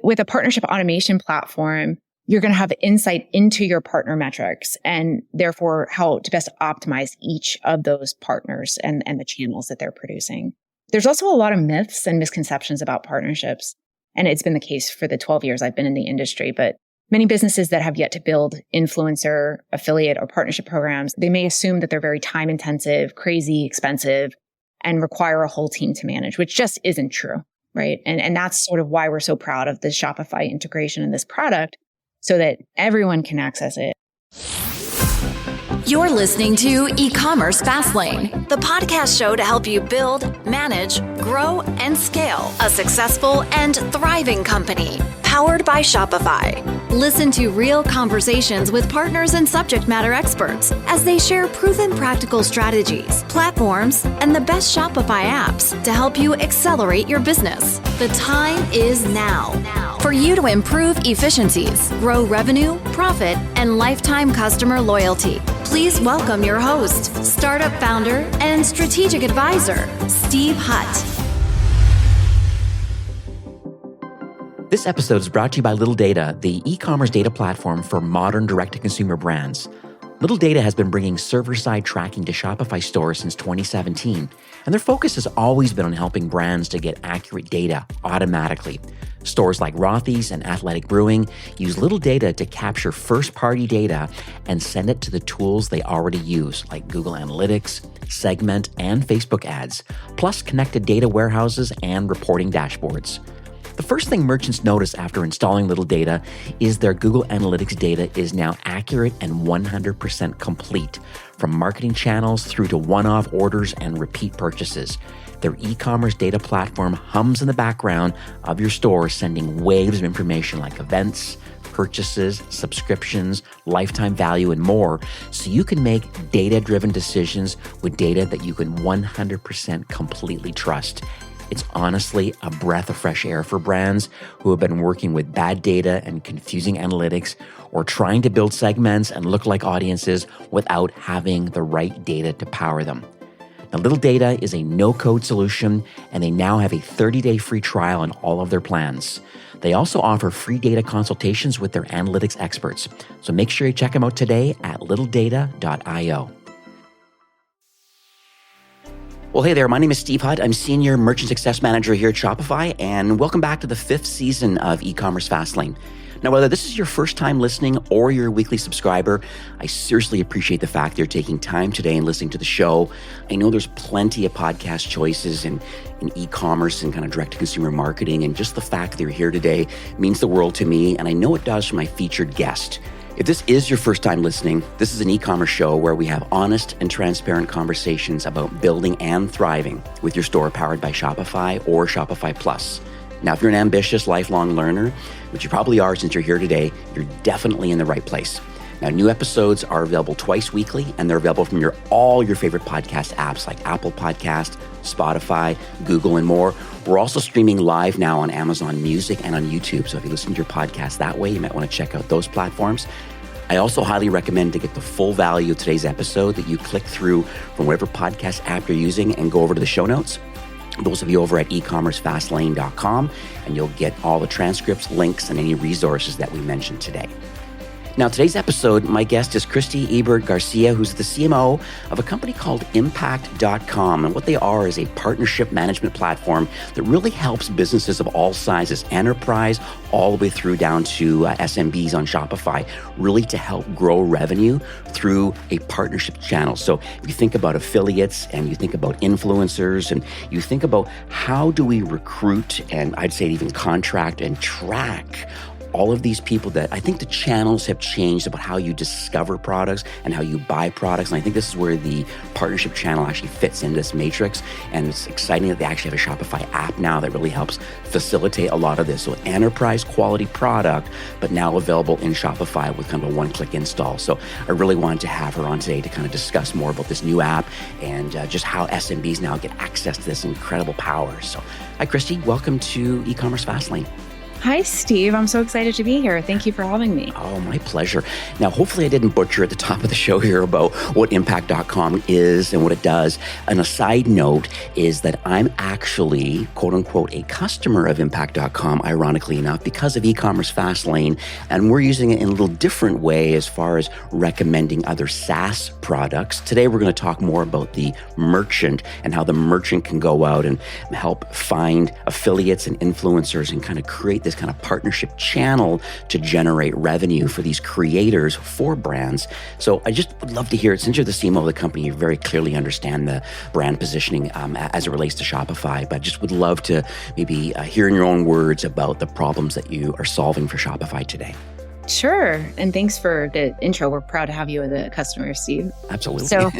with a partnership automation platform, you're going to have insight into your partner metrics and therefore how to best optimize each of those partners and the channels that they're producing. There's also a lot of myths and misconceptions about partnerships. And it's been the case for the 12 years I've been in the industry. But many businesses that have yet to build influencer, affiliate, or partnership programs, they may assume that they're very time intensive, crazy, expensive, and require a whole team to manage, which just isn't true, right? And that's sort of why we're so proud of the Shopify integration in this product, so that everyone can access it. You're listening to eCommerce Fastlane, the podcast show to help you build, manage, grow, and scale a successful and thriving company, powered by Shopify. Listen to real conversations with partners and subject matter experts as they share proven practical strategies, platforms, and the best Shopify apps to help you accelerate your business. The time is now for you to improve efficiencies, grow revenue, profit, and lifetime customer loyalty. Please welcome your host, startup founder and strategic advisor, Steve Hutt. This episode is brought to you by Little Data, the e-commerce data platform for modern direct-to-consumer brands. Little Data has been bringing server-side tracking to Shopify stores since 2017, and their focus has always been on helping brands to get accurate data automatically. Stores like Rothy's and Athletic Brewing use Little Data to capture first-party data and send it to the tools they already use, like Google Analytics, Segment, and Facebook ads, plus connected data warehouses and reporting dashboards. The first thing merchants notice after installing Little Data is their Google Analytics data is now accurate and 100% complete, from marketing channels through to one-off orders and repeat purchases. Their e-commerce data platform hums in the background of your store, sending waves of information like events, purchases, subscriptions, lifetime value, and more, so you can make data-driven decisions with data that you can 100% completely trust. It's honestly a breath of fresh air for brands who have been working with bad data and confusing analytics, or trying to build segments and look like audiences without having the right data to power them. Now, Little Data is a no-code solution, and they now have a 30-day free trial on all of their plans. They also offer free data consultations with their analytics experts. So make sure you check them out today at littledata.io. Well, hey there, my name is Steve Hutt. I'm Senior Merchant Success Manager here at Shopify, and welcome back to the 5th season of eCommerce Fastlane. Now, whether this is your first time listening or you're a weekly subscriber, I seriously appreciate the fact that you're taking time today and listening to the show. I know there's plenty of podcast choices in e-commerce and kind of direct-to-consumer marketing, and just the fact that you're here today means the world to me, and I know it does for my featured guest. If this is your first time listening, this is an e-commerce show where we have honest and transparent conversations about building and thriving with your store powered by Shopify or Shopify Plus. Now, if you're an ambitious lifelong learner, which you probably are since you're here today, you're definitely in the right place. Now, new episodes are available twice weekly, and they're available from all your favorite podcast apps like Apple Podcast, Spotify, Google, and more. We're also streaming live now on Amazon Music and on YouTube. So if you listen to your podcast that way, you might want to check out those platforms. I also highly recommend, to get the full value of today's episode, that you click through from whatever podcast app you're using and go over to the show notes. Those will be over at ecommercefastlane.com, and you'll get all the transcripts, links, and any resources that we mentioned today. Now, today's episode, my guest is Cristy Ebert-Garcia, who's the CMO of a company called Impact.com. And what they are is a partnership management platform that really helps businesses of all sizes, enterprise, all the way through down to SMBs on Shopify, really to help grow revenue through a partnership channel. So if you think about affiliates and you think about influencers and you think about how do we recruit and I'd say even contract and track all of these people, that I think the channels have changed about how you discover products and how you buy products. And I think this is where the partnership channel actually fits into this matrix. And it's exciting that they actually have a Shopify app now that really helps facilitate a lot of this. So enterprise quality product, but now available in Shopify with kind of a one-click install. So I really wanted to have her on today to kind of discuss more about this new app and just how SMBs now get access to this incredible power. So hi, Cristy. Welcome to eCommerce Fastlane. Hi, Steve. I'm so excited to be here. Thank you for having me. Oh, my pleasure. Now, hopefully I didn't butcher at the top of the show here about what Impact.com is and what it does. And a side note is that I'm actually, quote unquote, a customer of Impact.com, ironically enough, because of eCommerce Fastlane. And we're using it in a little different way as far as recommending other SaaS products. Today, we're going to talk more about the merchant and how the merchant can go out and help find affiliates and influencers and kind of create this kind of partnership channel to generate revenue for these creators for brands. So I just would love to hear it. Since you're the CMO of the company, you very clearly understand the brand positioning as it relates to Shopify, but just would love to maybe hear in your own words about the problems that you are solving for Shopify today. Sure. And thanks for the intro. We're proud to have you as a customer, Steve. Absolutely. So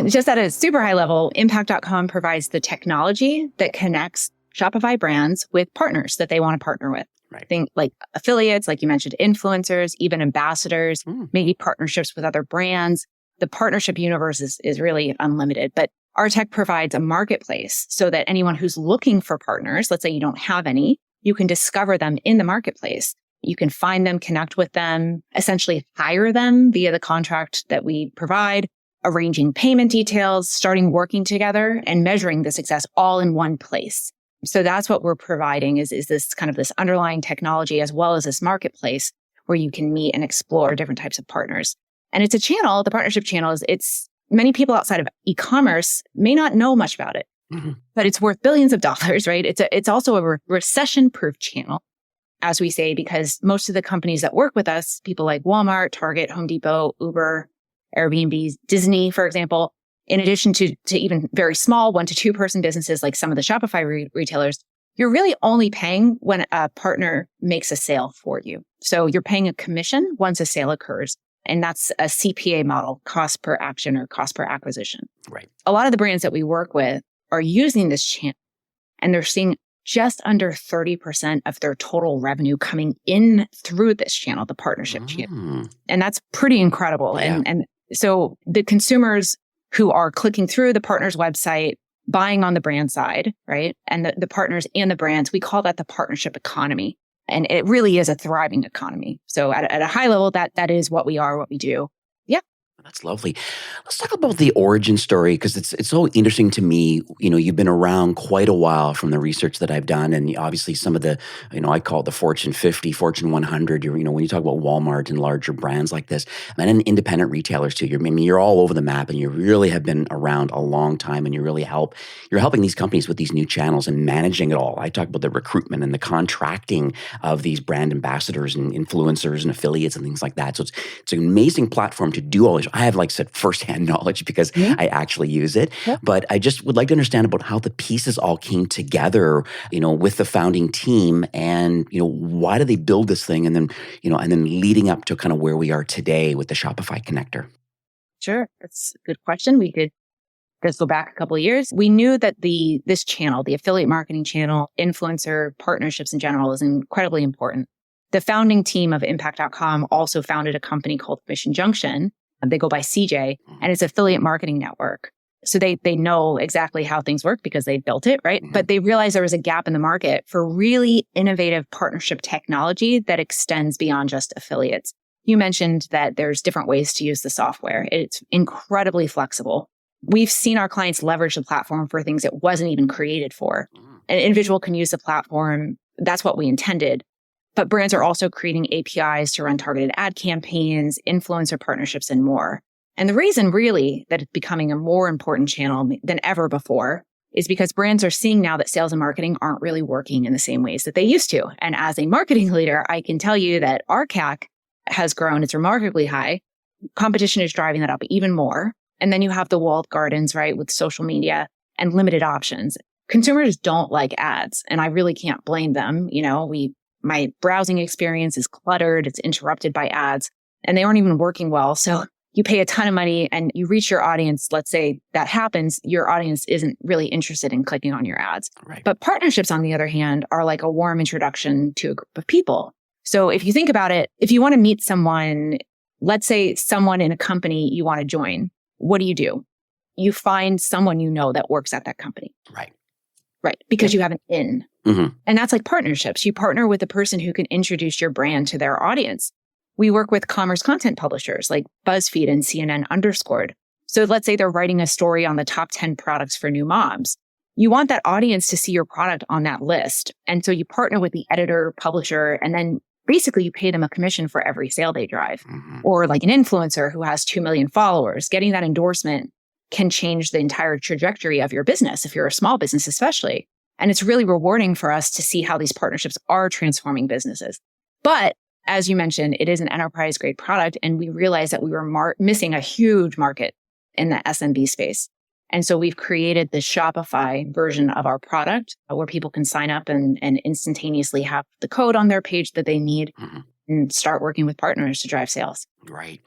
just at a super high level, Impact.com provides the technology that connects Shopify brands with partners that they want to partner with. Right. Think like affiliates, like you mentioned, influencers, even ambassadors, maybe partnerships with other brands. The partnership universe is really unlimited, but our tech provides a marketplace so that anyone who's looking for partners, let's say you don't have any, you can discover them in the marketplace. You can find them, connect with them, essentially hire them via the contract that we provide, arranging payment details, starting working together, and measuring the success all in one place. So that's what we're providing is this kind of this underlying technology as well as this marketplace where you can meet and explore different types of partners. And it's a channel, the partnership channel it's many people outside of e-commerce may not know much about it, but it's worth billions of dollars, right? It's also a recession-proof channel, as we say, because most of the companies that work with us, people like Walmart, Target, Home Depot, Uber, Airbnb, Disney, for example, in addition to even very small 1 to 2 person businesses like some of the Shopify retailers, you're really only paying when a partner makes a sale for you. So you're paying a commission once a sale occurs. And that's a CPA model, cost per action or cost per acquisition. Right. A lot of the brands that we work with are using this channel and they're seeing just under 30% of their total revenue coming in through this channel, the partnership channel. And that's pretty incredible. Yeah. And so the consumers who are clicking through the partner's website, buying on the brand side, right? And the partners and the brands, we call that the partnership economy. And it really is a thriving economy. So at a high level, that is what we are, what we do. Yeah. That's lovely. Let's talk about the origin story because it's so interesting to me. You know, you've been around quite a while from the research that I've done, and obviously some of the, I call it the Fortune 50, Fortune 100. When you talk about Walmart and larger brands like this, and independent retailers too. You're all over the map, and you really have been around a long time, and you're helping these companies with these new channels and managing it all. I talk about the recruitment and the contracting of these brand ambassadors and influencers and affiliates and things like that. So it's an amazing platform to do all this. I have, like I said, firsthand knowledge because I actually use it. Yep. But I just would like to understand about how the pieces all came together, with the founding team and, why did they build this thing? And then, and then leading up to kind of where we are today with the Shopify connector. Sure. That's a good question. We could just go back a couple of years. We knew that this channel, the affiliate marketing channel, influencer partnerships in general is incredibly important. The founding team of Impact.com also founded a company called Mission Junction. They go by CJ, and it's an affiliate marketing network. So they know exactly how things work because they built it, right? But they realized there was a gap in the market for really innovative partnership technology that extends beyond just affiliates. You mentioned that there's different ways to use the software. It's incredibly flexible. We've seen our clients leverage the platform for things it wasn't even created for. An individual can use the platform. That's what we intended. But brands are also creating APIs to run targeted ad campaigns, influencer partnerships, and more. And the reason really that it's becoming a more important channel than ever before is because brands are seeing now that sales and marketing aren't really working in the same ways that they used to. And as a marketing leader, I can tell you that our CAC has grown. It's remarkably high. Competition is driving that up even more. And then you have the walled gardens, right, with social media and limited options. Consumers don't like ads, and I really can't blame them. My browsing experience is cluttered. It's interrupted by ads and they aren't even working well. So you pay a ton of money and you reach your audience. Let's say that happens. Your audience isn't really interested in clicking on your ads. Right. But partnerships, on the other hand, are like a warm introduction to a group of people. So if you think about it, if you want to meet someone, let's say someone in a company you want to join, what do? You find someone that works at that company. Right. Right. Because you have an in. Mm-hmm. And that's like partnerships. You partner with the person who can introduce your brand to their audience. We work with commerce content publishers like BuzzFeed and CNN Underscored. So let's say they're writing a story on the top 10 products for new moms. You want that audience to see your product on that list. And so you partner with the editor, publisher, and then basically you pay them a commission for every sale they drive. Mm-hmm. Or like an influencer who has 2 million followers, getting that endorsement can change the entire trajectory of your business, if you're a small business especially. And it's really rewarding for us to see how these partnerships are transforming businesses. But as you mentioned, it is an enterprise grade product. And we realized that we were missing a huge market in the SMB space. And so we've created the Shopify version of our product where people can sign up and instantaneously have the code on their page that they need and start working with partners to drive sales. Right.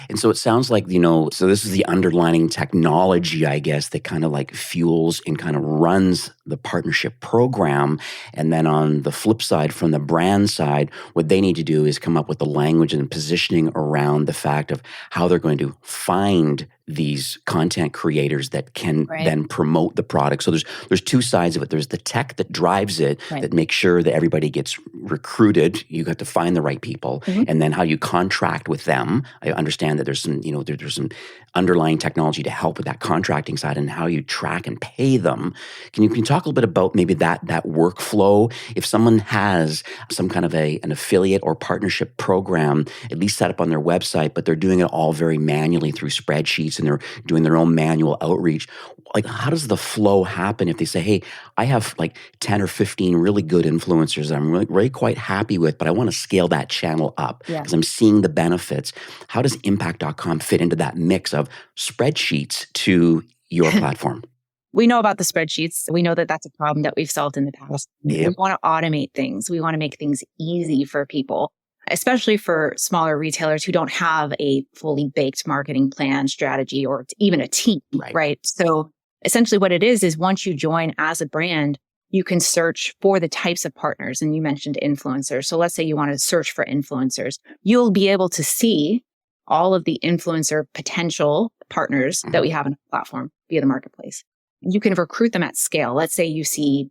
And so it sounds like, so this is the underlying technology, I guess, that kind of like fuels and kind of runs the partnership program. And then on the flip side, from the brand side, what they need to do is come up with the language and positioning around the fact of how they're going to find these content creators that can then promote the product. So there's two sides of it. There's the tech that drives it, that makes sure that everybody gets recruited. You have to find the right people, and then how you contract with them. I understand that there's some, there's some underlying technology to help with that contracting side and how you track and pay them. Can you talk a little bit about maybe that workflow? If someone has some kind of an affiliate or partnership program, at least set up on their website, but they're doing it all very manually through spreadsheets and they're doing their own manual outreach, like how does the flow happen if they say, hey, I have like 10 or 15 really good influencers that I'm really quite happy with, but I want to scale that channel up because I'm seeing the benefits. How does impact.com fit into that mix of spreadsheets to your platform? We know about the spreadsheets. We know that that's a problem that we've solved in the past. We want to automate things. We want to make things easy for people, especially for smaller retailers who don't have a fully baked marketing plan, strategy, or even a team, right? So essentially what it is once you join as a brand, you can search for the types of partners. And you mentioned influencers. So let's say you want to search for influencers. You'll be able to see all of the influencer potential partners that we have on the platform via the marketplace. You can recruit them at scale. Let's say you see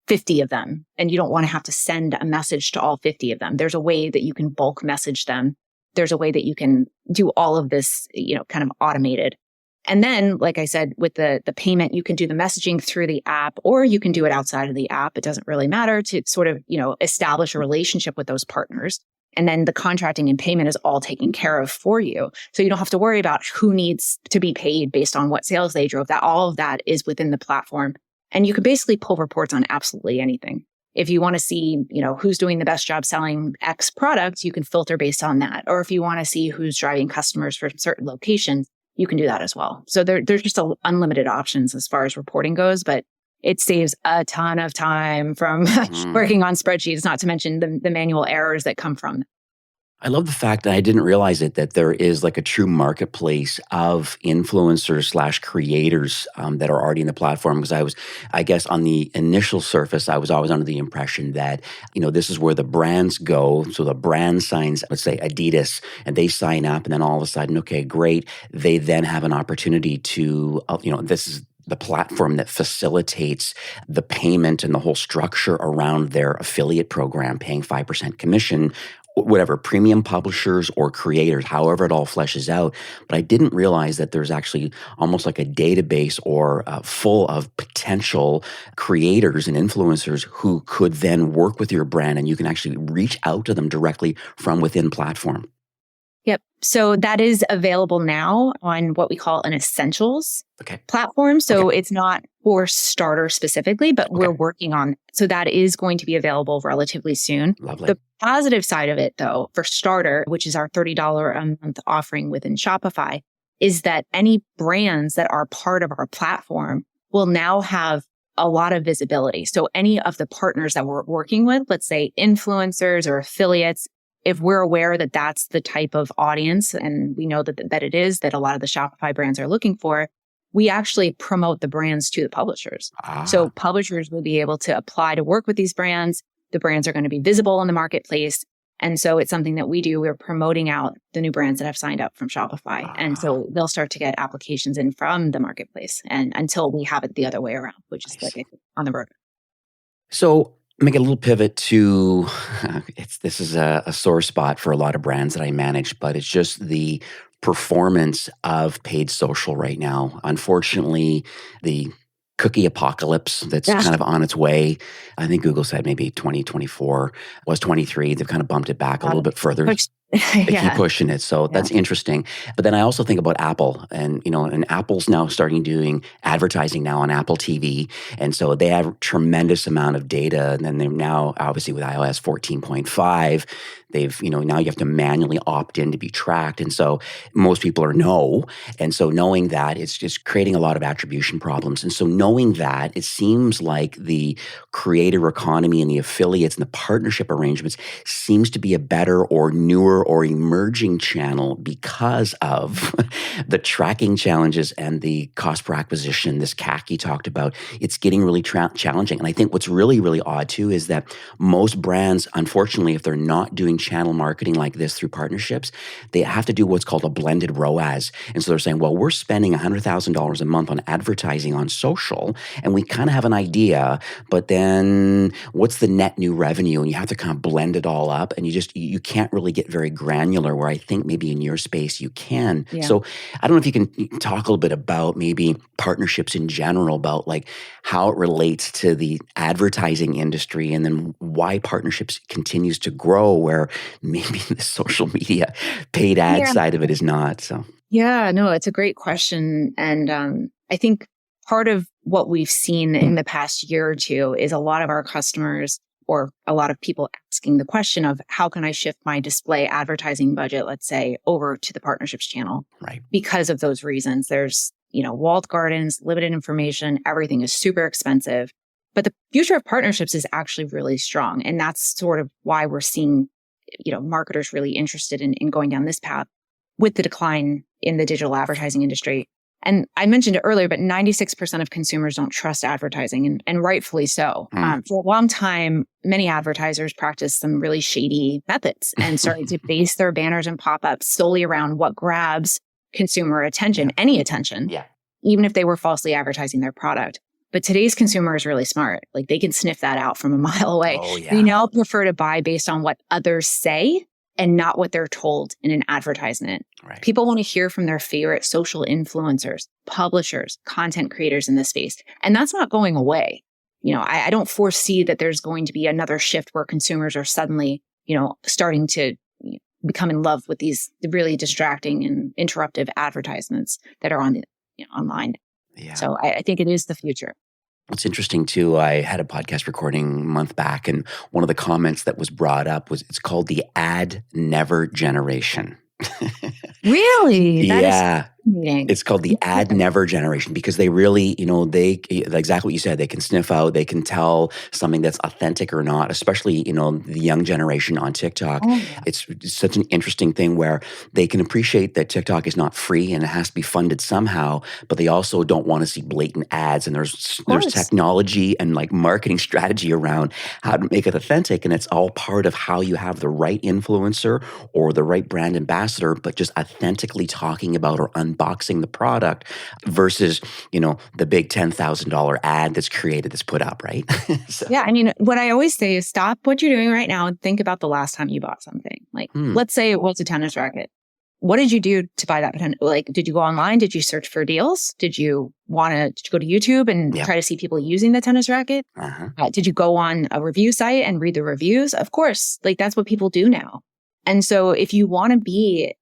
50 of them and you don't want to have to send a message to all 50 of them. There's a way that you can bulk message them. There's a way that you can do all of this, kind of automated. And then, like I said, with the payment, you can do the messaging through the app, or you can do it outside of the app. It doesn't really matter to sort of, establish a relationship with those partners. And then the contracting and payment is all taken care of for you. So you don't have to worry about who needs to be paid based on what sales they drove. That all of that is within the platform. And you can basically pull reports on absolutely anything. If you want to see, who's doing the best job selling X products, you can filter based on that. Or if you want to see who's driving customers for certain locations, you can do that as well. So there's just unlimited options as far as reporting goes, but it saves a ton of time from working on spreadsheets, not to mention the manual errors that come from them. I love the fact that I didn't realize that there is like a true marketplace of influencers / creators that are already in the platform. Because I guess on the initial surface, I was always under the impression that, this is where the brands go. So the brand signs, let's say Adidas, and they sign up and then all of a sudden, okay, great. They then have an opportunity to, this is the platform that facilitates the payment and the whole structure around their affiliate program, paying 5% commission, whatever, premium publishers or creators, however it all fleshes out. But I didn't realize that there's actually almost like a database or full of potential creators and influencers who could then work with your brand, and you can actually reach out to them directly from within platform. Yep. So that is available now on what we call an essentials platform. So it's not for starter specifically, but we're working on. So that is going to be available relatively soon. Lovely. The positive side of it, though, for starter, which is our $30 a month offering within Shopify, is that any brands that are part of our platform will now have a lot of visibility. So any of the partners that we're working with, let's say influencers or affiliates, if we're aware that that's the type of audience, and we know that it is, that a lot of the Shopify brands are looking for, we actually promote the brands to the publishers. So publishers will be able to apply to work with these brands. The brands are going to be visible in the marketplace. And so it's something that we do. We're promoting out the new brands that have signed up from Shopify. And so they'll start to get applications in from the marketplace and until we have it the other way around, which is like on the road. So make a little pivot to, this is a sore spot for a lot of brands that I manage, but it's just the performance of paid social right now. Unfortunately, the cookie apocalypse that's kind of on its way. I think Google said maybe 2024 was 23. They've kind of bumped it back a little bit further. They keep pushing it. So that's interesting. But then I also think about Apple and Apple's now starting doing advertising now on Apple TV. And so they have a tremendous amount of data. And then they're now, obviously with iOS 14.5, they've, now you have to manually opt in to be tracked. And so most people are no. And so knowing that, it's just creating a lot of attribution problems. And so knowing that, it seems like the creator economy and the affiliates and the partnership arrangements seems to be a better or newer or emerging channel because of the tracking challenges and the cost per acquisition, this CAC you talked about. It's getting really challenging. And I think what's really, really odd too is that most brands, unfortunately, if they're not doing channel marketing like this through partnerships, they have to do what's called a blended ROAS. And so they're saying, well, we're spending $100,000 a month on advertising on social, and we kind of have an idea, but then what's the net new revenue? And you have to kind of blend it all up, and you can't really get very granular, where I think maybe in your space you can. Yeah. So I don't know if you can talk a little bit about maybe partnerships in general, about like how it relates to the advertising industry, and then why partnerships continues to grow where maybe the social media paid ad side of it is not. So yeah, no, it's a great question. And I think part of what we've seen in the past year or two is a lot of our customers or a lot of people asking the question of how can I shift my display advertising budget, let's say, over to the partnerships channel? Right. Because of those reasons. There's, walled gardens, limited information, everything is super expensive. But the future of partnerships is actually really strong. And that's sort of why we're seeing, marketers really interested in going down this path with the decline in the digital advertising industry. And I mentioned it earlier, but 96% of consumers don't trust advertising, and rightfully so. For a long time, many advertisers practiced some really shady methods and started to base their banners and pop-ups solely around what grabs consumer attention, any attention, even if they were falsely advertising their product. But today's consumer is really smart. Like they can sniff that out from a mile away. Oh, yeah. They now prefer to buy based on what others say and not what they're told in an advertisement. Right. People want to hear from their favorite social influencers, publishers, content creators in this space. And that's not going away. I don't foresee that there's going to be another shift where consumers are suddenly, starting to become in love with these really distracting and interruptive advertisements that are on the, online. Yeah. So I think it is the future. It's interesting too. I had a podcast recording a month back, and one of the comments that was brought up was it's called the ad never generation. Really? Yeah. It's called the ad never generation because they really, they exactly what you said, they can sniff out, they can tell something that's authentic or not, especially, the young generation on TikTok. Oh. It's such an interesting thing where they can appreciate that TikTok is not free and it has to be funded somehow, but they also don't want to see blatant ads. And there's technology and like marketing strategy around how to make it authentic. And it's all part of how you have the right influencer or the right brand ambassador, but just authentically talking about or unboxing the product versus, the big $10,000 ad that's created, that's put up, right? So. Yeah. What I always say is stop what you're doing right now and think about the last time you bought something. Like, let's say it was a tennis racket. What did you do to buy that? Like, did you go online? Did you search for deals? Did you go to YouTube and try to see people using the tennis racket? Uh-huh. Did you go on a review site and read the reviews? Of course, like that's what people do now. And so if you want to be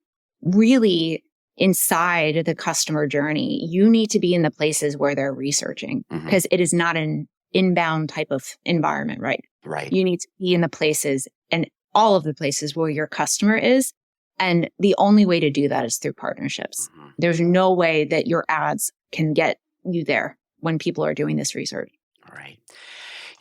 really inside the customer journey, you need to be in the places where they're researching because it is not an inbound type of environment, right? Right. You need to be in the places and all of the places where your customer is. And the only way to do that is through partnerships. There's no way that your ads can get you there when people are doing this research. Right.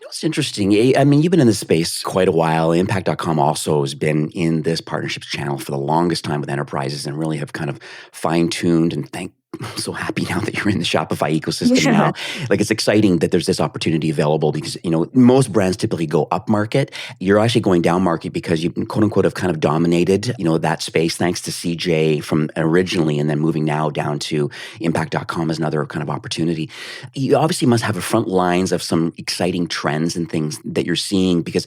It's interesting. You've been in this space quite a while. Impact.com also has been in this partnerships channel for the longest time with enterprises and really have kind of fine-tuned and thank I'm so happy now that you're in the Shopify ecosystem now. Like, it's exciting that there's this opportunity available because, most brands typically go up market. You're actually going down market because you, quote unquote, have kind of dominated, that space thanks to CJ from originally, and then moving now down to impact.com as another kind of opportunity. You obviously must have a front lines of some exciting trends and things that you're seeing, because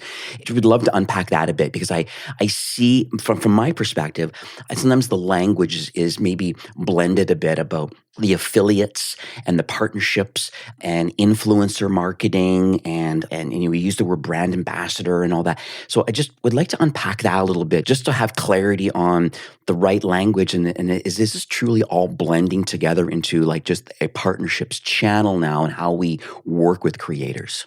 I would love to unpack that a bit, because I see from my perspective, sometimes the language is maybe blended a bit about the affiliates and the partnerships and influencer marketing and we use the word brand ambassador and all that. So I just would like to unpack that a little bit, just to have clarity on the right language, and is this truly all blending together into like just a partnerships channel now, and how we work with creators?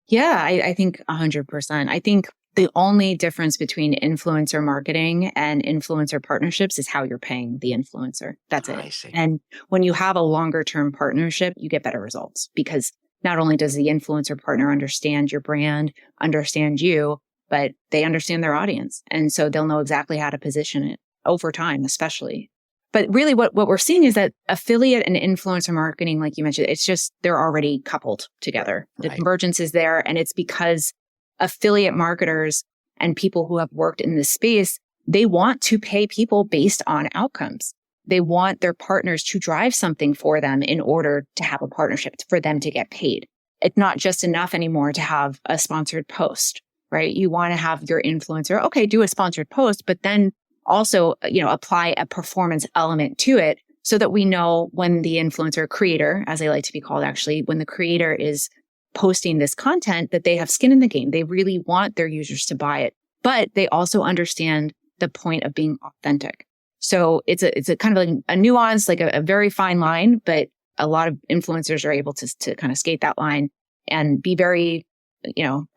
Yeah, I think 100%. I think the only difference between influencer marketing and influencer partnerships is how you're paying the influencer. That's it. I see. And when you have a longer term partnership, you get better results, because not only does the influencer partner understand your brand, understand you, but they understand their audience. And so they'll know exactly how to position it over time, especially. But really what we're seeing is that affiliate and influencer marketing, like you mentioned, it's just, they're already coupled together. The convergence is there, and it's because affiliate marketers and people who have worked in this space, they want to pay people based on outcomes. They want their partners to drive something for them in order to have a partnership, for them to get paid. It's not just enough anymore to have a sponsored post, right? You want to have your influencer, okay, do a sponsored post, but then also, apply a performance element to it, so that we know when the influencer creator, as they like to be called, actually, when the creator is posting this content, that they have skin in the game. They really want their users to buy it, but they also understand the point of being authentic. So it's a kind of like a nuance, like a very fine line, but a lot of influencers are able to kind of skate that line and be very,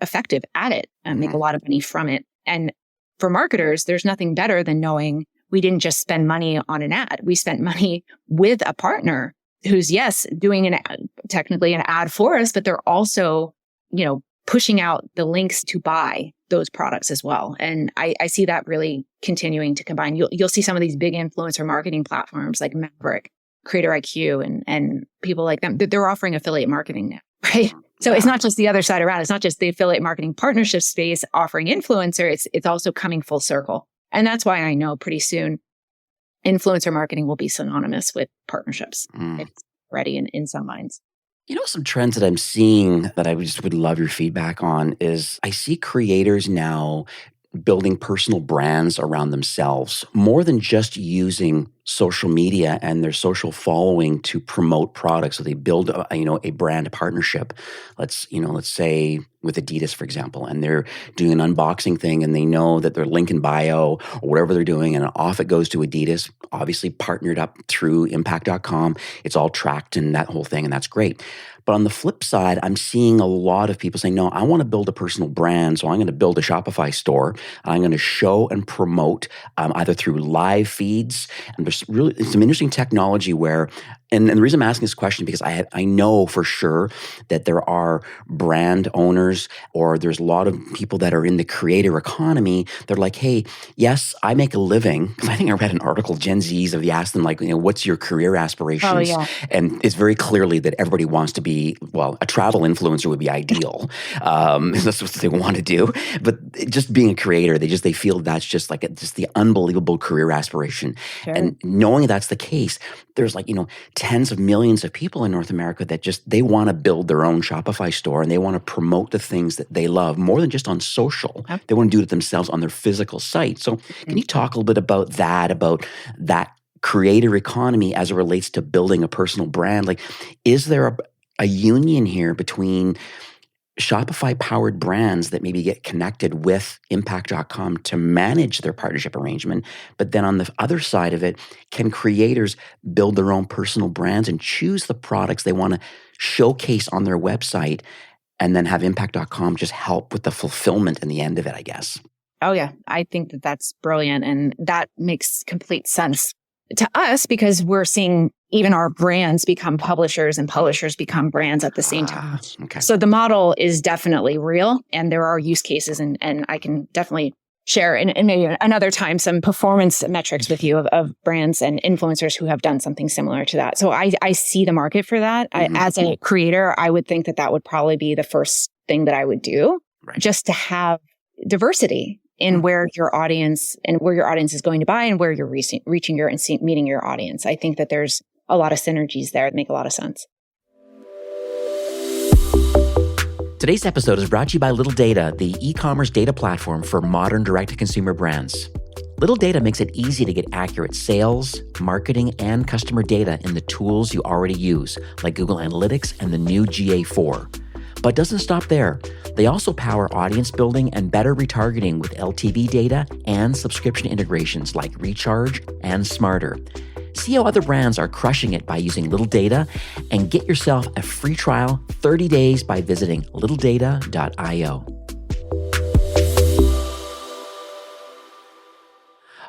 effective at it and make a lot of money from it. And for marketers, there's nothing better than knowing we didn't just spend money on an ad. We spent money with a partner who's, yes, doing technically an ad for us, but they're also, pushing out the links to buy those products as well. And I see that really continuing to combine. You'll see some of these big influencer marketing platforms like Maverick, Creator IQ, and people like them. They're offering affiliate marketing now, right? So it's not just the other side around. It's not just the affiliate marketing partnership space offering influencer. It's also coming full circle. And that's why I know pretty soon influencer marketing will be synonymous with partnerships. It's already in some minds. Some trends that I'm seeing that I just would love your feedback on is I see creators now building personal brands around themselves, more than just using social media and their social following to promote products. So they build a brand partnership. Let's say with Adidas, for example, and they're doing an unboxing thing, and they know that their link in bio or whatever they're doing, and off it goes to Adidas, obviously partnered up through impact.com. It's all tracked and that whole thing, and that's great. But on the flip side, I'm seeing a lot of people saying, no, I want to build a personal brand, so I'm going to build a Shopify store. I'm going to show and promote either through live feeds, and there's really some interesting technology where, and the reason I'm asking this question, because I know for sure that there are brand owners, or there's a lot of people that are in the creator economy. They're like, hey, yes, I make a living. Because I think I read an article, Gen Zs, have asked them, like, what's your career aspirations? Oh, yeah. And it's very clearly that everybody wants to be, well, a travel influencer would be ideal. That's what they want to do. But just being a creator, they feel that's just like just the unbelievable career aspiration. Sure. And knowing that's the case, there's tens of millions of people in North America that they want to build their own Shopify store, and they want to promote the things that they love more than just on social. Yep. They want to do it themselves on their physical site. So can you talk a little bit about that creator economy as it relates to building a personal brand? Like, is there a union here between Shopify-powered brands that maybe get connected with impact.com to manage their partnership arrangement, but then on the other side of it, can creators build their own personal brands and choose the products they want to showcase on their website, and then have impact.com just help with the fulfillment in the end of it, I guess? Oh, yeah. I think that's brilliant. And that makes complete sense to us, because we're seeing even our brands become publishers and publishers become brands at the same time. Okay. So the model is definitely real, and there are use cases, and I can definitely share and maybe another time some performance metrics with you of brands and influencers who have done something similar to that. So I see the market for that. As a creator, I would think that that would probably be the first thing that I would do, just to have diversity in where your audience is going to buy and where you're reaching your and meeting your audience. I think that there's a lot of synergies there that make a lot of sense. Today's episode is brought to you by Little Data, the e-commerce data platform for modern direct-to-consumer brands. Little Data makes it easy to get accurate sales, marketing, and customer data in the tools you already use, like Google Analytics and the new GA4. But doesn't stop there. They also power audience building and better retargeting with LTV data and subscription integrations like Recharge and Smarter. See how other brands are crushing it by using Little Data and get yourself a free trial 30 days by visiting littledata.io.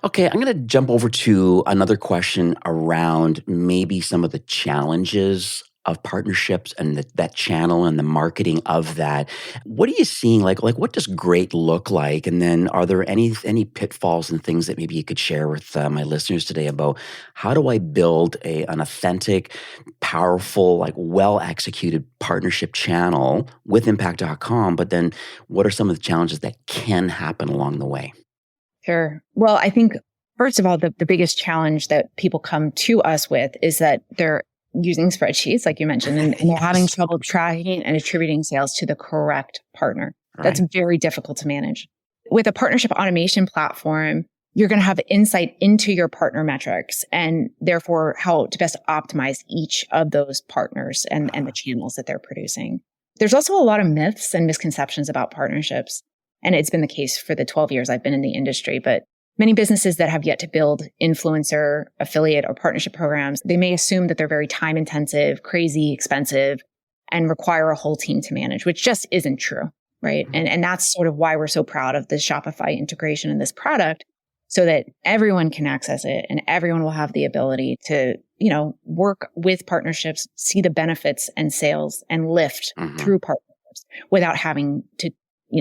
Okay, I'm going to jump over to another question around maybe some of the challenges of partnerships and that channel and the marketing of that. What are you seeing? Like what does great look like? And then are there any pitfalls and things that maybe you could share with my listeners today about how do I build an authentic, powerful, well-executed partnership channel with impact.com? But then what are some of the challenges that can happen along the way? Sure. Well, I think, first of all, the biggest challenge that people come to us with is that they're using spreadsheets, like you mentioned, and they're having trouble tracking and attributing sales to the correct partner. Right. That's very difficult to manage. With a partnership automation platform, you're going to have insight into your partner metrics and therefore how to best optimize each of those partners and the channels that they're producing. There's also a lot of myths and misconceptions about partnerships. And it's been the case for the 12 years I've been in the industry, but many businesses that have yet to build influencer, affiliate, or partnership programs, they may assume that they're very time intensive, crazy expensive, and require a whole team to manage, which just isn't true, right? And that's sort of why we're so proud of the Shopify integration in this product, so that everyone can access it and everyone will have the ability to, work with partnerships, see the benefits and sales and lift through partnerships without having to,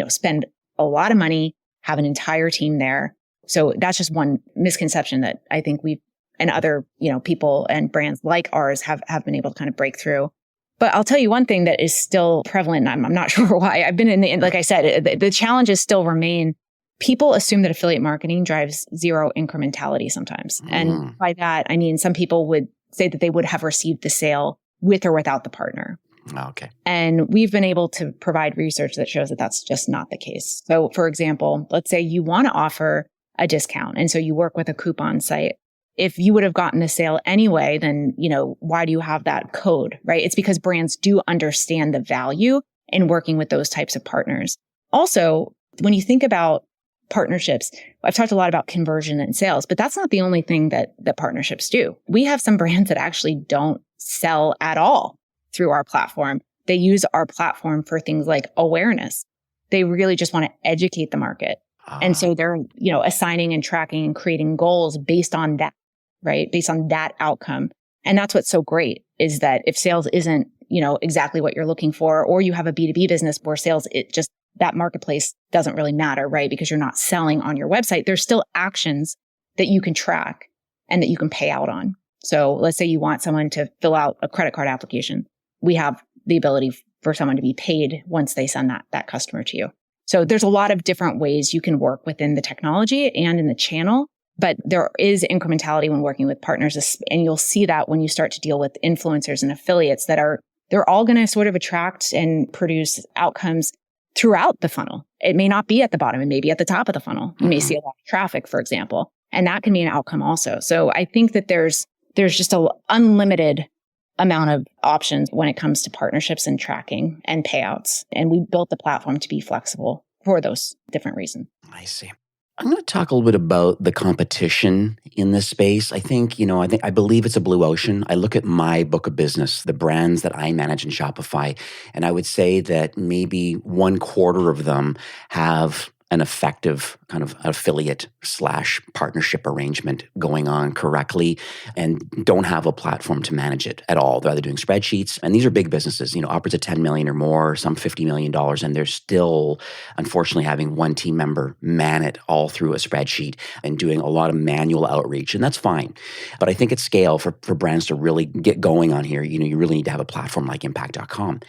spend a lot of money, have an entire team there. So that's just one misconception that I think we've and other, people and brands like ours have been able to kind of break through. But I'll tell you one thing that is still prevalent. I'm not sure why. I've been like I said, the challenges still remain. People assume that affiliate marketing drives zero incrementality sometimes. And by that, I mean, some people would say that they would have received the sale with or without the partner. Okay. And we've been able to provide research that shows that that's just not the case. So for example, let's say you want to offer a discount. And so you work with a coupon site. If you would have gotten the sale anyway, then, why do you have that code, right? It's because brands do understand the value in working with those types of partners. Also, when you think about partnerships, I've talked a lot about conversion and sales, but that's not the only thing that partnerships do. We have some brands that actually don't sell at all through our platform. They use our platform for things like awareness. They really just want to educate the market. And so they're, assigning and tracking and creating goals based on that, right? Based on that outcome. And that's what's so great is that if sales isn't, exactly what you're looking for, or you have a B2B business where sales, that marketplace doesn't really matter, right? Because you're not selling on your website. There's still actions that you can track and that you can pay out on. So let's say you want someone to fill out a credit card application. We have the ability for someone to be paid once they send that customer to you. So there's a lot of different ways you can work within the technology and in the channel, but there is incrementality when working with partners. And you'll see that when you start to deal with influencers and affiliates they're all going to sort of attract and produce outcomes throughout the funnel. It may not be at the bottom. It may be at the top of the funnel. You may see a lot of traffic, for example, and that can be an outcome also. So I think that there's just an unlimited amount of options when it comes to partnerships and tracking and payouts. And we built the platform to be flexible for those different reasons. I see. I'm going to talk a little bit about the competition in this space. I believe it's a blue ocean. I look at my book of business, the brands that I manage in Shopify, and I would say that maybe 1/4 of them have an effective kind of affiliate / partnership arrangement going on correctly and don't have a platform to manage it at all. They're either doing spreadsheets, and these are big businesses, upwards of $10 million or more, some $50 million, and they're still, unfortunately, having one team member man it all through a spreadsheet and doing a lot of manual outreach, and that's fine. But I think at scale, for brands to really get going on here, you really need to have a platform like Impact.com.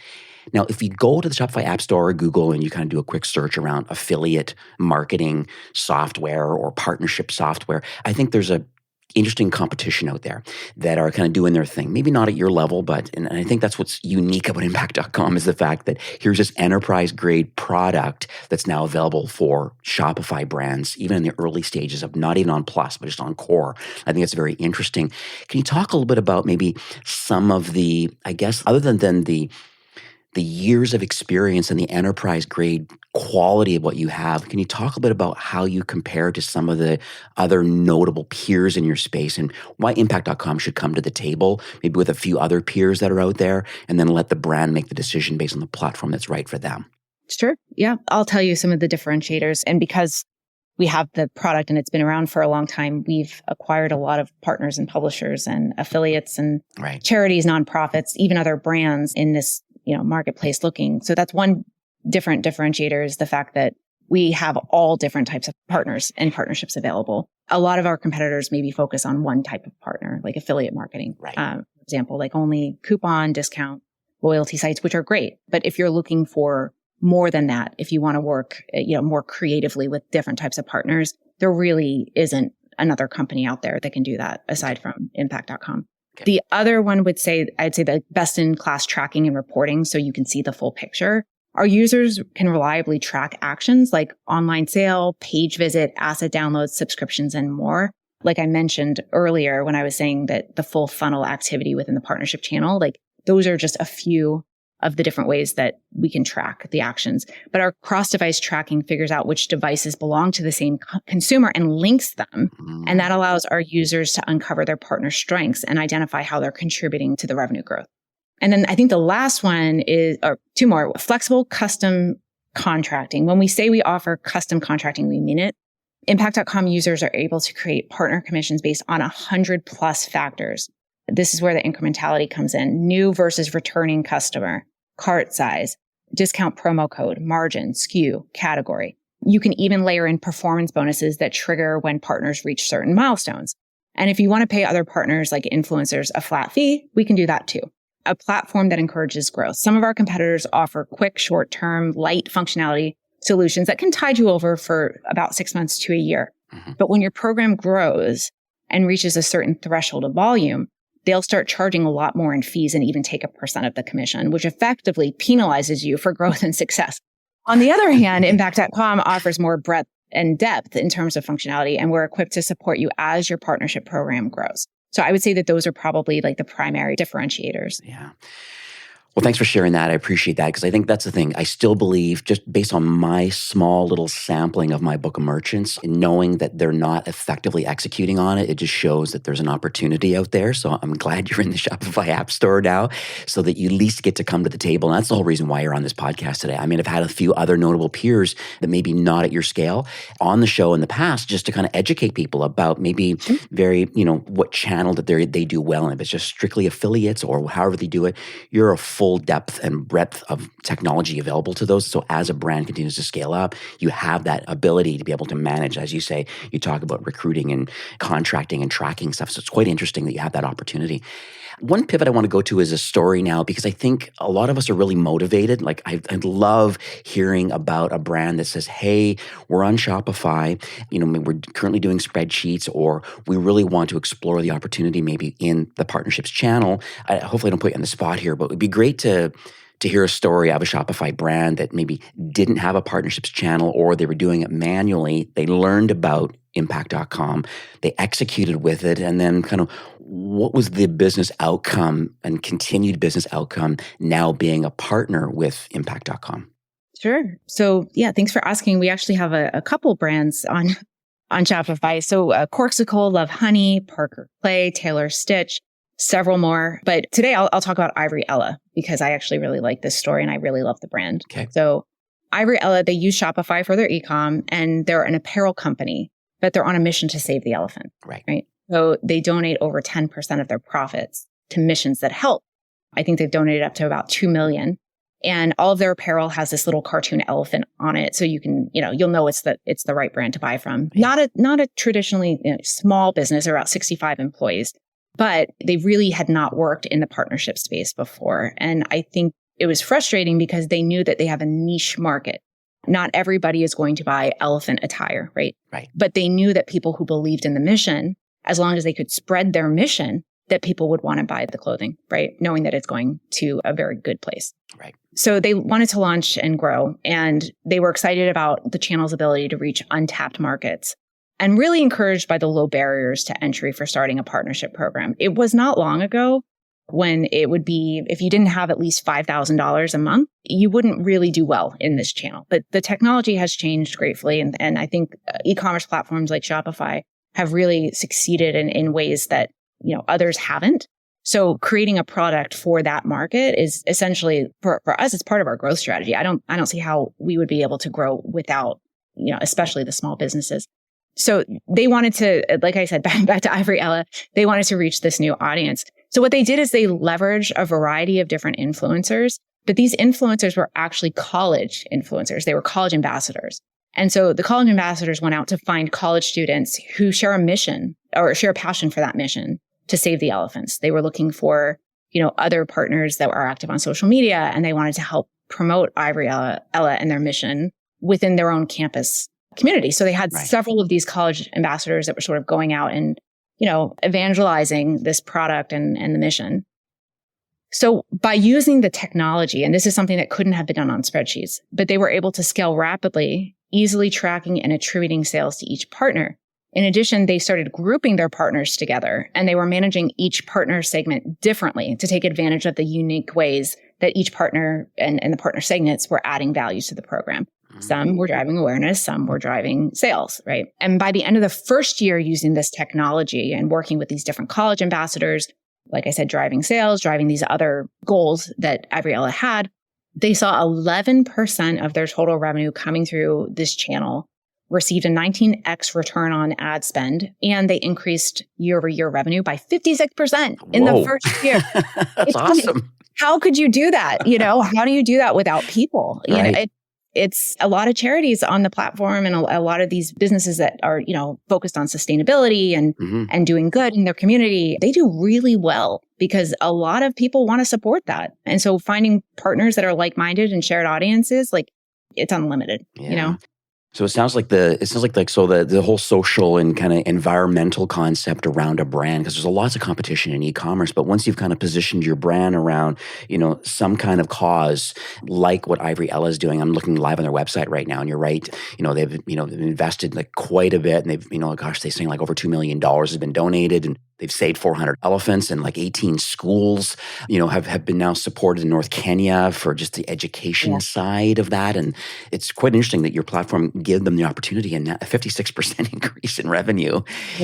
Now, if you go to the Shopify App Store or Google and you kind of do a quick search around affiliate marketing software or partnership software, I think there's a interesting competition out there that are kind of doing their thing. Maybe not at your level, but and I think that's what's unique about Impact.com is the fact that here's this enterprise-grade product that's now available for Shopify brands, even in the early stages of not even on Plus, but just on Core. I think it's very interesting. Can you talk a little bit about maybe some of the, I guess, other than the years of experience and the enterprise grade quality of what you have, can you talk a bit about how you compare to some of the other notable peers in your space and why Impact.com should come to the table, maybe with a few other peers that are out there, and then let the brand make the decision based on the platform that's right for them? Sure. Yeah. I'll tell you some of the differentiators. And because we have the product and it's been around for a long time, we've acquired a lot of partners and publishers and affiliates and charities, nonprofits, even other brands in this marketplace looking. So that's one different differentiator is the fact that we have all different types of partners and partnerships available. A lot of our competitors maybe focus on one type of partner, like affiliate marketing, for example, like only coupon, discount, loyalty sites, which are great. But if you're looking for more than that, if you want to work, more creatively with different types of partners, there really isn't another company out there that can do that aside from Impact.com. Okay. The other one I'd say the best in class tracking and reporting. So you can see the full picture. Our users can reliably track actions like online sale, page visit, asset downloads, subscriptions, and more. Like I mentioned earlier, when I was saying that the full funnel activity within the partnership channel, like those are just a few of the different ways that we can track the actions. But our cross-device tracking figures out which devices belong to the same consumer and links them. And that allows our users to uncover their partner strengths and identify how they're contributing to the revenue growth. And then I think the last one is, or two more, flexible custom contracting. When we say we offer custom contracting, we mean it. Impact.com users are able to create partner commissions based on 100+ factors. This is where the incrementality comes in. New versus returning customer, cart size, discount promo code, margin, SKU, category. You can even layer in performance bonuses that trigger when partners reach certain milestones. And if you want to pay other partners like influencers a flat fee, we can do that too. A platform that encourages growth. Some of our competitors offer quick, short-term, light functionality solutions that can tide you over for about 6 months to a year. But when your program grows and reaches a certain threshold of volume, they'll start charging a lot more in fees and even take a % of the commission, which effectively penalizes you for growth and success. On the other hand, Impact.com offers more breadth and depth in terms of functionality, and we're equipped to support you as your partnership program grows. So I would say that those are probably like the primary differentiators. Yeah. Well, thanks for sharing that. I appreciate that because I think that's the thing. I still believe, just based on my small little sampling of my book of merchants, and knowing that they're not effectively executing on it, it just shows that there's an opportunity out there. So I'm glad you're in the Shopify App Store now so that you at least get to come to the table. And that's the whole reason why you're on this podcast today. I mean, I've had a few other notable peers that maybe not at your scale on the show in the past just to kind of educate people about maybe very, what channel that they do well in. If it's just strictly affiliates or however they do it, you're a full depth and breadth of technology available to those. So as a brand continues to scale up, you have that ability to be able to manage, as you say, you talk about recruiting and contracting and tracking stuff. So it's quite interesting that you have that opportunity. One pivot I want to go to is a story now, because I think a lot of us are really motivated. Like I love hearing about a brand that says, hey, we're on Shopify, we're currently doing spreadsheets, or we really want to explore the opportunity maybe in the partnerships channel. Hopefully I don't put you on the spot here, but it would be great to hear a story of a Shopify brand that maybe didn't have a partnerships channel, or they were doing it manually. They learned about Impact.com, they executed with it, and then kind of what was the business outcome and continued business outcome now being a partner with Impact.com? Sure. So yeah, thanks for asking. We actually have a couple brands on Shopify. So Corksicle, Love Honey, Parker Clay, Taylor Stitch, several more. But today I'll talk about Ivory Ella because I actually really like this story and I really love the brand. Okay. So Ivory Ella, they use Shopify for their e-com, and they're an apparel company, but they're on a mission to save the elephant. Right. So they donate over 10% of their profits to missions that help. I think they've donated up to about 2 million. And all of their apparel has this little cartoon elephant on it. So you can, you'll know it's the right brand to buy from. Yeah. Not a traditionally small business, or about 65 employees, but they really had not worked in the partnership space before. And I think it was frustrating because they knew that they have a niche market. Not everybody is going to buy elephant attire, right? But they knew that people who believed in the mission, as long as they could spread their mission, that people would want to buy the clothing, right? Knowing that it's going to a very good place. Right. So they wanted to launch and grow, and they were excited about the channel's ability to reach untapped markets and really encouraged by the low barriers to entry for starting a partnership program. It was not long ago when it would be, if you didn't have at least $5,000 a month, you wouldn't really do well in this channel. But the technology has changed gratefully. And I think e-commerce platforms like Shopify have really succeeded in ways that others haven't. So creating a product for that market is essentially, for us, it's part of our growth strategy. I don't see how we would be able to grow without, especially the small businesses. So they wanted to, like I said, back to Ivory Ella, they wanted to reach this new audience. So what they did is they leveraged a variety of different influencers, but these influencers were actually college influencers. They were college ambassadors. And so the college ambassadors went out to find college students who share a mission or share a passion for that mission to save the elephants. They were looking for, other partners that were active on social media, and they wanted to help promote Ivory Ella and their mission within their own campus community. So they had several of these college ambassadors that were sort of going out and, evangelizing this product and the mission. So by using the technology, and this is something that couldn't have been done on spreadsheets, but they were able to scale rapidly, easily tracking and attributing sales to each partner. In addition, they started grouping their partners together, and they were managing each partner segment differently to take advantage of the unique ways that each partner and the partner segments were adding value to the program. Some were driving awareness, some were driving sales, right? And by the end of the first year using this technology and working with these different college ambassadors, like I said, driving sales, driving these other goals that Ivory Ella had, they saw 11% of their total revenue coming through this channel, received a 19x return on ad spend, and they increased year-over-year revenue by 56% in the first year. That's awesome. How could you do that? How do you do that without people? Right. It's a lot of charities on the platform and a lot of these businesses that are, focused on sustainability and doing good in their community. They do really well because a lot of people want to support that. And so finding partners that are like-minded and shared audiences, it's unlimited, So it sounds like the whole social and kind of environmental concept around a brand, because there's lots of competition in e-commerce, but once you've kind of positioned your brand around, some kind of cause, like what Ivory Ella is doing. I'm looking live on their website right now, and you're right. They've invested quite a bit, and they've they're saying over $2 million has been donated, and they've saved 400 elephants, and 18 schools, have been now supported in North Kenya for just the education side of that. And it's quite interesting that your platform give them the opportunity, and a 56% increase in revenue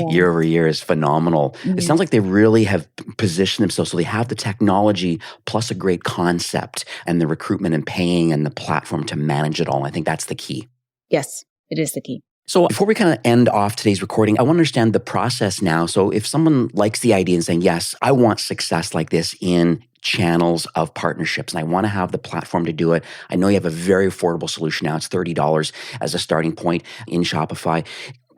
year over year is phenomenal. It sounds like they really have positioned themselves so they have the technology plus a great concept and the recruitment and paying and the platform to manage it all. I think that's the key. Yes, it is the key. So before we kind of end off today's recording, I want to understand the process now. So if someone likes the idea and saying, yes, I want success like this in channels of partnerships, and I want to have the platform to do it. I know you have a very affordable solution now. It's $30 as a starting point in Shopify.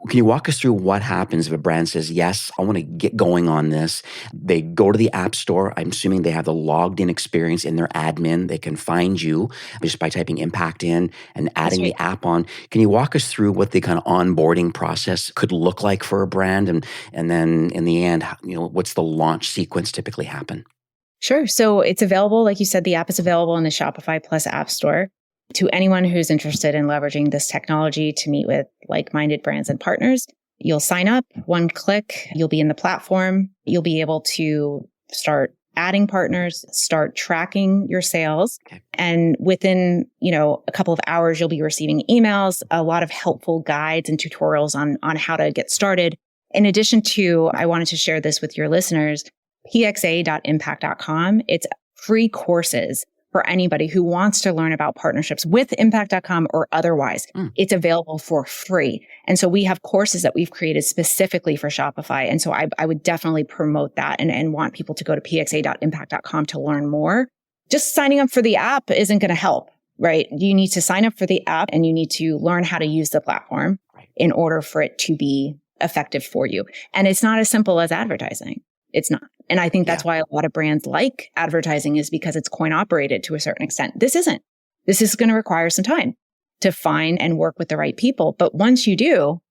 Can you walk us through what happens if a brand says, yes, I want to get going on this? They go to the App Store. I'm assuming they have the logged in experience in their admin. They can find you just by typing Impact in and adding the app on. Can you walk us through what the kind of onboarding process could look like for a brand? And then in the end, what's the launch sequence typically happen? Sure. So it's available. Like you said, the app is available in the Shopify Plus App Store to anyone who's interested in leveraging this technology to meet with like-minded brands and partners. You'll sign up, one click, you'll be in the platform. You'll be able to start adding partners, start tracking your sales. Okay. And within, a couple of hours, you'll be receiving emails, a lot of helpful guides and tutorials on how to get started. In addition to, I wanted to share this with your listeners, pxa.impact.com. It's free courses for anybody who wants to learn about partnerships with impact.com or otherwise. It's available for free. And so we have courses that we've created specifically for Shopify. And so I would definitely promote that and want people to go to pxa.impact.com to learn more. Just signing up for the app isn't going to help, right? You need to sign up for the app and you need to learn how to use the platform in order for it to be effective for you. And it's not as simple as advertising. It's not. And I think that's why a lot of brands like advertising is because it's coin operated to a certain extent. This isn't. This is going to require some time to find and work with the right people. But once you do,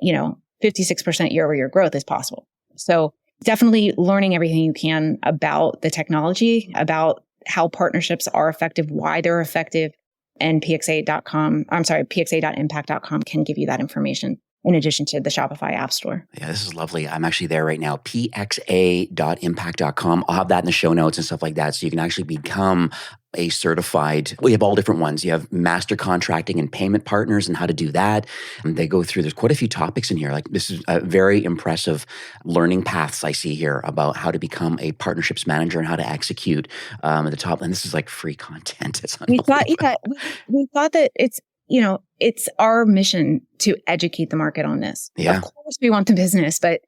56% year over year growth is possible. So definitely learning everything you can about the technology, about how partnerships are effective, why they're effective. And pxa.impact.com can give you that information in addition to the Shopify App Store. Yeah, this is lovely. I'm actually there right now, pxa.impact.com. I'll have that in the show notes and stuff like that. So you can actually become a certified, you have all different ones. You have master contracting and payment partners and how to do that. And they go through, there's quite a few topics in here. Like this is a very impressive learning paths I see here about how to become a partnerships manager and how to execute at the top. And this is like free content. It's we thought that it's our mission to educate the market on this. Yeah. Of course we want the business, but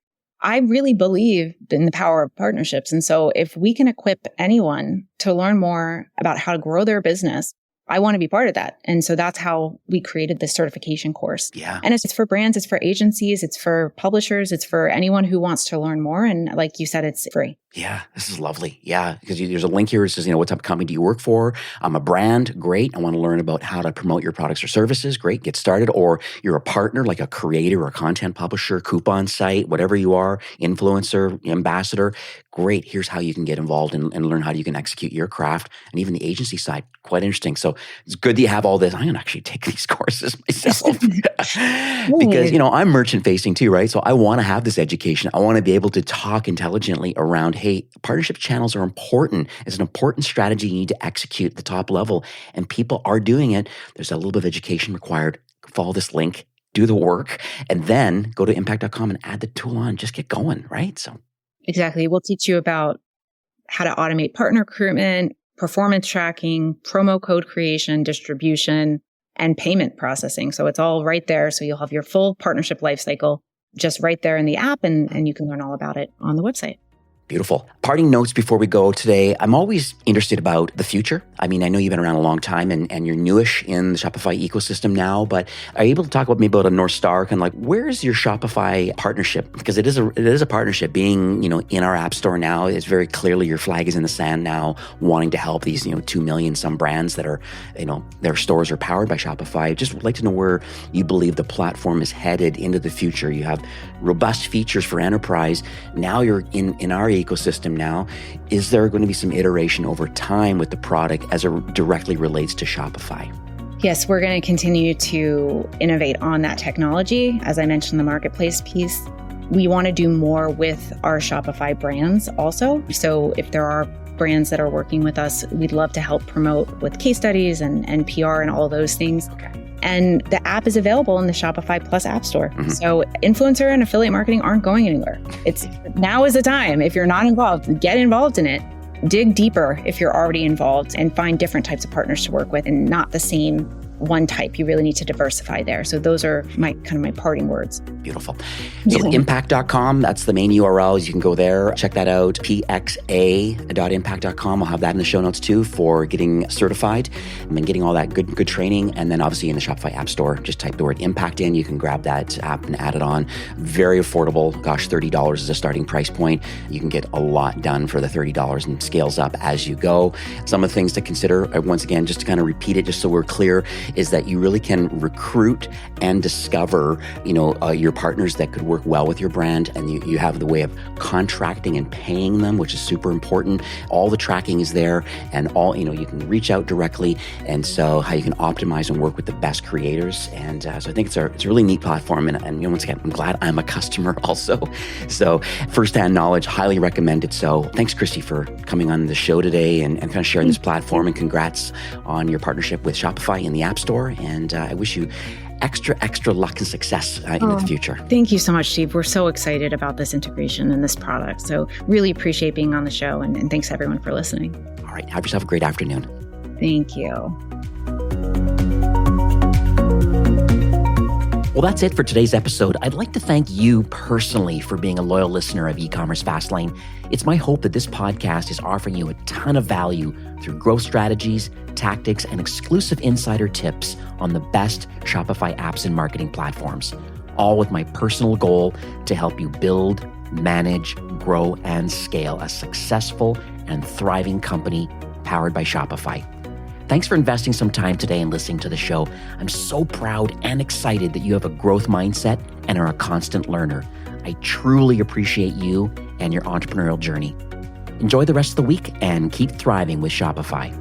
I really believe in the power of partnerships. And so if we can equip anyone to learn more about how to grow their business, I want to be part of that. And so that's how we created this certification course. Yeah. And it's for brands, it's for agencies, it's for publishers, it's for anyone who wants to learn more. And like you said, it's free. Yeah, this is lovely. Yeah, because there's a link here that says, what type of company do you work for? I'm a brand. Great. I want to learn about how to promote your products or services. Great. Get started. Or you're a partner, like a creator or a content publisher, coupon site, whatever you are, influencer, ambassador. Great. Here's how you can get involved and learn how you can execute your craft. And even the agency side, quite interesting. So it's good that you have all this. I'm going to actually take these courses myself because, I'm merchant facing too, right? So I want to have this education. I want to be able to talk intelligently around, hey, partnership channels are important. It's an important strategy you need to execute at the top level. And people are doing it. There's a little bit of education required. Follow this link, do the work, and then go to impact.com and add the tool on. Just get going, right? So exactly. We'll teach you about how to automate partner recruitment, performance tracking, promo code creation, distribution, and payment processing. So it's all right there. So you'll have your full partnership lifecycle just right there in the app, and you can learn all about it on the website. Beautiful. Parting notes before we go today. I'm always interested about the future. I mean, I know you've been around a long time and you're newish in the Shopify ecosystem now, but are you able to talk about maybe about a North Star, kind of like where is your Shopify partnership? Because it is a partnership. Being, in our app store now, it's very clearly your flag is in the sand now, wanting to help these, 2 million some brands that are, their stores are powered by Shopify. Just would like to know where you believe the platform is headed into the future. You have robust features for enterprise. Now you're in our ecosystem now. Is there going to be some iteration over time with the product as it directly relates to Shopify? Yes, we're going to continue to innovate on that technology. As I mentioned, the marketplace piece, we want to do more with our Shopify brands also. So if there are brands that are working with us, we'd love to help promote with case studies and PR and all those things. Okay. And the app is available in the Shopify Plus App Store. Mm-hmm. So influencer and affiliate marketing aren't going anywhere. Now is the time. If you're not involved, get involved in it. Dig deeper if you're already involved and find different types of partners to work with and not the same one type. You really need to diversify there. So those are my parting words. Beautiful. So impact.com, that's the main URL. You can go there, check that out. pxa.impact.com. I'll have that in the show notes too for getting certified and getting all that good training. And then obviously in the Shopify App Store, just type the word impact in. You can grab that app and add it on. Very affordable. Gosh, $30 is a starting price point. You can get a lot done for the $30 and scales up as you go. Some of the things to consider, once again, just to kind of repeat it, just so we're clear, is that you really can recruit and discover, your partners that could work well with your brand. And you have the way of contracting and paying them, which is super important. All the tracking is there and all, you can reach out directly. And so how you can optimize and work with the best creators. And so I think it's a really neat platform. And once again, I'm glad I'm a customer also. So firsthand knowledge, highly recommended. So thanks, Cristy, for coming on the show today and kind of sharing this platform, and congrats on your partnership with Shopify in the App Store. And I wish you extra luck and success in the future. Thank you so much, Steve. We're so excited about this integration and this product. So really appreciate being on the show. And thanks everyone for listening. All right. Have yourself a great afternoon. Thank you. Well, that's it for today's episode. I'd like to thank you personally for being a loyal listener of eCommerce Fastlane. It's my hope that this podcast is offering you a ton of value through growth strategies, tactics, and exclusive insider tips on the best Shopify apps and marketing platforms, all with my personal goal to help you build, manage, grow, and scale a successful and thriving company powered by Shopify. Thanks for investing some time today and listening to the show. I'm so proud and excited that you have a growth mindset and are a constant learner. I truly appreciate you and your entrepreneurial journey. Enjoy the rest of the week and keep thriving with Shopify.